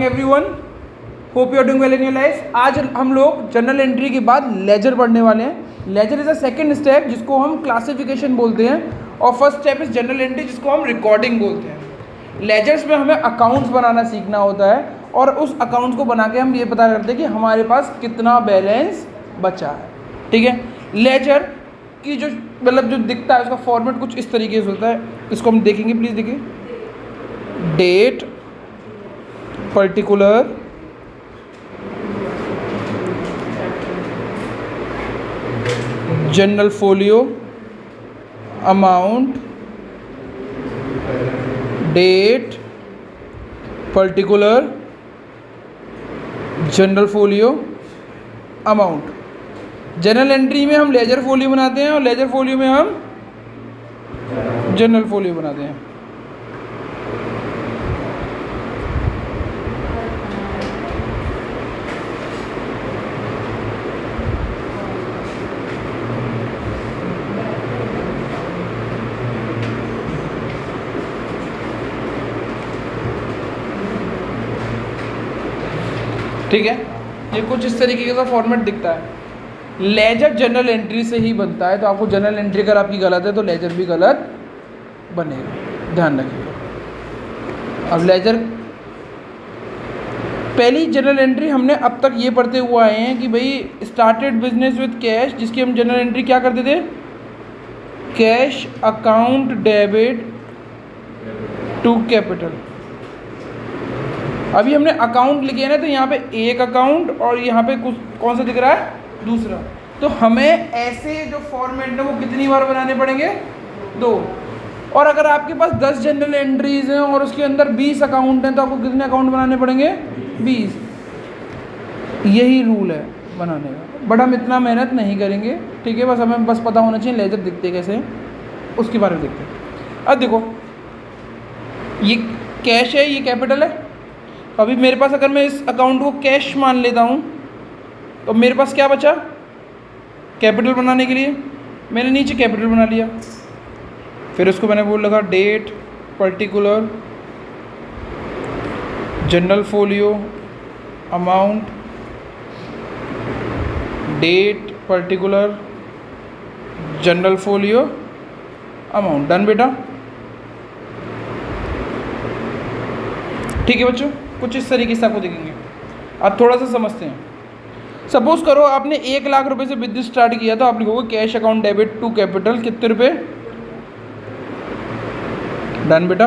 Everyone, hope you are doing well in your life. आज हम लोग जर्नल एंट्री के बाद लेजर पढ़ने वाले हैं। Ledger is a second step जिसको हम क्लासिफिकेशन बोलते हैं, और first step is journal entry जिसको हम रिकॉर्डिंग बोलते हैं। लेजर्स में हमें अकाउंट्स बनाना सीखना होता है, और उस अकाउंट्स को बना के हम ये पता करते हैं कि हमारे पास कितना बैलेंस बचा है। ठीक है, लेजर की जो मतलब जो दिखता है उसका फॉर्मेट कुछ इस तरीके से होता है। इसको हम देखेंगे, प्लीज़ देखिए। Date, particular, journal folio, amount, date, particular, journal folio, amount. Journal entry में हम लेजर फोलियो बनाते हैं और लेजर फोलियो में हम जनरल फोलियो बनाते हैं। ठीक है, ये कुछ इस तरीके का फॉर्मेट दिखता है। लेजर जनरल एंट्री से ही बनता है, तो आपको जनरल एंट्री अगर आपकी गलत है तो लेजर भी गलत बनेगा, ध्यान रखिएगा। अब लेजर, पहली जनरल एंट्री हमने अब तक ये पढ़ते हुए आए हैं कि भाई स्टार्टेड बिजनेस विद कैश, जिसकी हम जनरल एंट्री क्या करते थे, cash account debit to capital. अभी हमने अकाउंट लिखे हैं ना, तो यहाँ पे एक अकाउंट और यहाँ पे कुछ कौन सा दिख रहा है, दूसरा। तो हमें ऐसे जो फॉर्मेट है वो कितनी बार बनाने पड़ेंगे, 2। और अगर आपके पास 10 जनरल एंट्रीज हैं और उसके अंदर 20 अकाउंट हैं तो आपको कितने अकाउंट बनाने पड़ेंगे, 20। यही रूल है बनाने का। बट हम इतना मेहनत नहीं करेंगे, ठीक है। बस हमें बस पता होना चाहिए लेजर दिखते कैसे हैं, उसके बारे में देखते हैं। अब देखो, ये कैश है, ये कैपिटल है। अभी मेरे पास अगर मैं इस अकाउंट को कैश मान लेता हूँ तो मेरे पास क्या बचा, कैपिटल बनाने के लिए मैंने नीचे कैपिटल बना लिया। फिर उसको मैंने बोल लगा date, particular, journal folio, amount, date, particular, journal folio, amount. Done बेटा, ठीक है बच्चों। कुछ इस तरीके से आपको देखेंगे। अब थोड़ा सा समझते हैं। सपोज करो आपने 1 लाख रुपए से बिजनेस स्टार्ट किया, तो आप लिखोगे cash account debit to capital कितने रुपए। डन बेटा,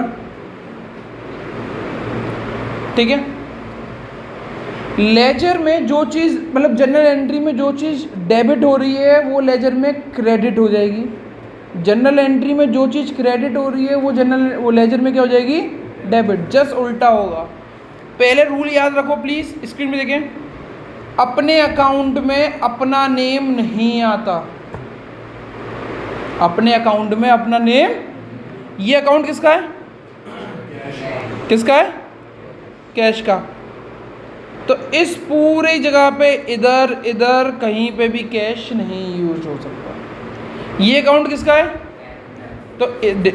ठीक है। लेजर में जो चीज़ मतलब जनरल एंट्री में जो चीज़ डेबिट हो रही है वो लेजर में क्रेडिट हो जाएगी। जनरल एंट्री में जो चीज़ क्रेडिट हो रही है वो लेजर में क्या हो जाएगी, डेबिट। जस्ट उल्टा होगा। पहले रूल याद रखो प्लीज़, स्क्रीन पे देखें। अपने अकाउंट में अपना नेम नहीं आता, अपने अकाउंट में अपना नेम। ये अकाउंट किसका है, किसका है, कैश का। तो इस पूरी जगह पे इधर इधर कहीं पे भी कैश नहीं यूज हो सकता। ये अकाउंट किसका है, तो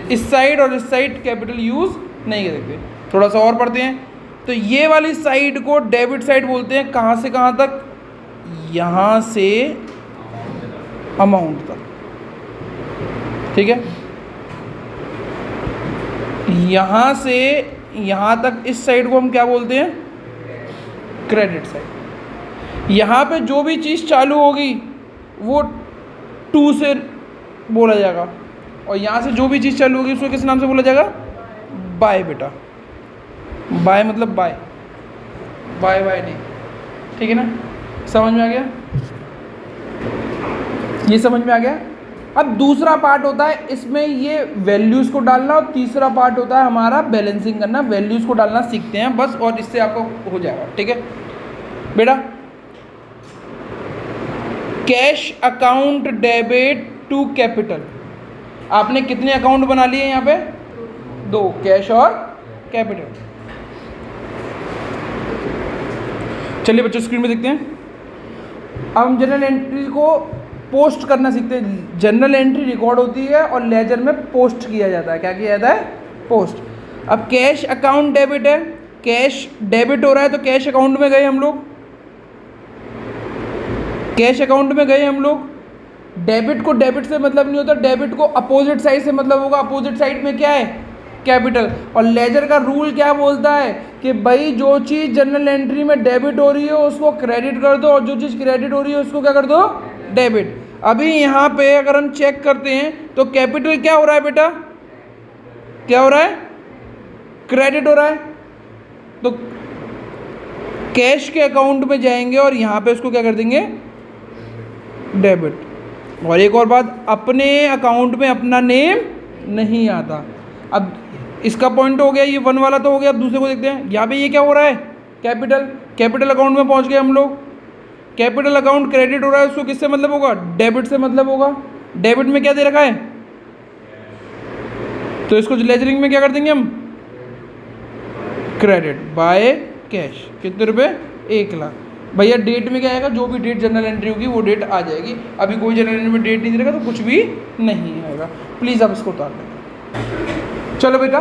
इस साइड और इस साइड कैपिटल यूज नहीं कर सकते। थोड़ा सा और पढ़ते हैं। तो ये वाली साइड को डेबिट साइड बोलते हैं। कहाँ से कहाँ तक, यहाँ से अमाउंट तक, ठीक है। यहाँ से यहाँ तक इस साइड को हम क्या बोलते हैं, क्रेडिट साइड। यहाँ पे जो भी चीज़ चालू होगी वो 2 से बोला जाएगा, और यहाँ से जो भी चीज़ चालू होगी उसको किस नाम से बोला जाएगा, बाय बेटा। बाय मतलब बाय, बाय बाय नहीं, ठीक है ना। समझ में आ गया, ये समझ में आ गया। अब दूसरा पार्ट होता है इसमें ये वैल्यूज़ को डालना, और तीसरा पार्ट होता है हमारा बैलेंसिंग करना। वैल्यूज़ को डालना सीखते हैं बस, और इससे आपको हो जाएगा, ठीक है बेटा। Cash account debit to capital, आपने कितने अकाउंट बना लिए यहाँ पे, 2, कैश और कैपिटल। चलिए बच्चों स्क्रीन में देखते हैं। अब हम जनरल एंट्री को पोस्ट करना सीखते हैं। जनरल एंट्री रिकॉर्ड होती है और लेजर में पोस्ट किया जाता है। क्या किया जाता है? पोस्ट। अब कैश अकाउंट डेबिट है कैश डेबिट हो रहा है तो कैश अकाउंट में गए हम लोग, कैश अकाउंट में गए हम लोग। डेबिट को डेबिट से मतलब नहीं होता, डेबिट को अपोजिट साइड से मतलब होगा। अपोजिट साइड में क्या है? कैपिटल। और लेजर का रूल क्या बोलता है कि भाई जो चीज़ जनरल एंट्री में डेबिट हो रही है उसको क्रेडिट कर दो, और जो चीज़ क्रेडिट हो रही है उसको क्या कर दो? डेबिट। अभी यहाँ पे अगर हम चेक करते हैं तो कैपिटल क्या हो रहा है बेटा? क्या हो रहा है? क्रेडिट हो रहा है। तो कैश के अकाउंट में जाएंगे और यहाँ पे उसको क्या कर देंगे? डेबिट। और एक और बात, अपने अकाउंट में अपना नेम नहीं आता। अब इसका पॉइंट हो गया, ये 1 वाला तो हो गया। अब दूसरे को देखते हैं। यहाँ पे ये क्या हो रहा है? कैपिटल। कैपिटल अकाउंट में पहुँच गए हम लोग। कैपिटल अकाउंट क्रेडिट हो रहा है, उसको किससे मतलब होगा? डेबिट से मतलब होगा। डेबिट में क्या दे रखा है? तो इसको लेजरिंग में क्या कर देंगे हम? Credit by cash. कितने रुपए? 1 लाख। भैया डेट में क्या आएगा? जो भी डेट जनरल एंट्री होगी वो डेट आ जाएगी। अभी कोई जनरल एंट्री में डेट नहीं देगा तो कुछ भी नहीं आएगा। प्लीज़ आप इसको उतार दें। चलो बेटा,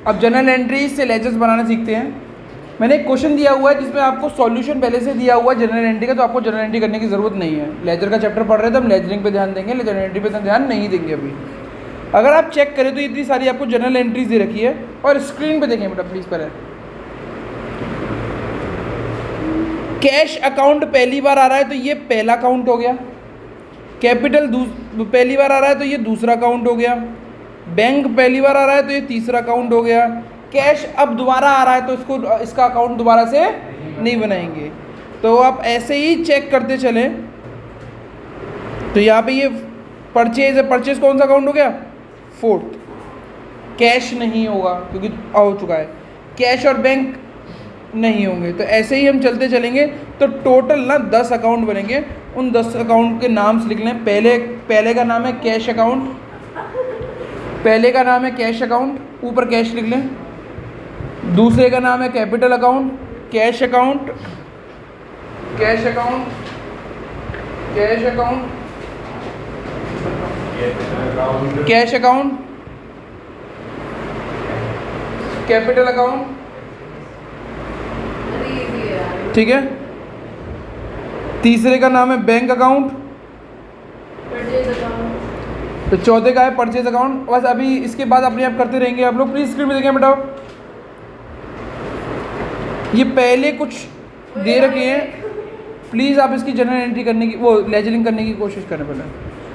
अब जनरल एंट्री से लेजर्स बनाना सीखते हैं। मैंने एक क्वेश्चन दिया हुआ है जिसमें आपको सॉल्यूशन पहले से दिया हुआ है जनरल एंट्री का, तो आपको जनरल एंट्री करने की ज़रूरत नहीं है। लेजर का चैप्टर पढ़ रहे थे, हम लेजरिंग पे ध्यान देंगे, जनरल एंट्री पे ध्यान नहीं देंगे अभी। अगर आप चेक करें तो इतनी सारी आपको जनरल एंट्रीज दे रखी है, और स्क्रीन पे देखें बेटा प्लीज़। पहले कैश अकाउंट पहली बार आ रहा है तो ये पहला अकाउंट हो गया। कैपिटल पहली बार आ रहा है तो ये दूसरा अकाउंट हो गया। बैंक पहली बार आ रहा है तो ये तीसरा अकाउंट हो गया। कैश अब दोबारा आ रहा है तो इसका अकाउंट दोबारा से नहीं बनाएंगे। तो आप ऐसे ही चेक करते चलें। तो यहाँ पे ये परचेज है, परचेज कौन सा अकाउंट हो गया? 4th। कैश नहीं होगा क्योंकि हो चुका है। कैश और बैंक नहीं होंगे। तो ऐसे ही हम चलते चलेंगे तो टोटल ना 10 अकाउंट बनेंगे। उन 10 अकाउंट के नाम लिख लें। पहले का नाम है कैश अकाउंट, पहले का नाम है कैश अकाउंट, ऊपर कैश लिख लें। दूसरे का नाम है capital account, cash account, cash account, cash account, cash account, capital account. ठीक है। तीसरे का नाम है बैंक अकाउंट, तो चौथे का है परचेज अकाउंट। बस अभी इसके बाद अपने आप करते रहेंगे आप लोग। प्लीज स्क्रीन में देखें बेटा। ये पहले कुछ दे रखे हैं, प्लीज़ आप इसकी जनरल एंट्री करने की, वो लेजरिंग करने की कोशिश करें पहले।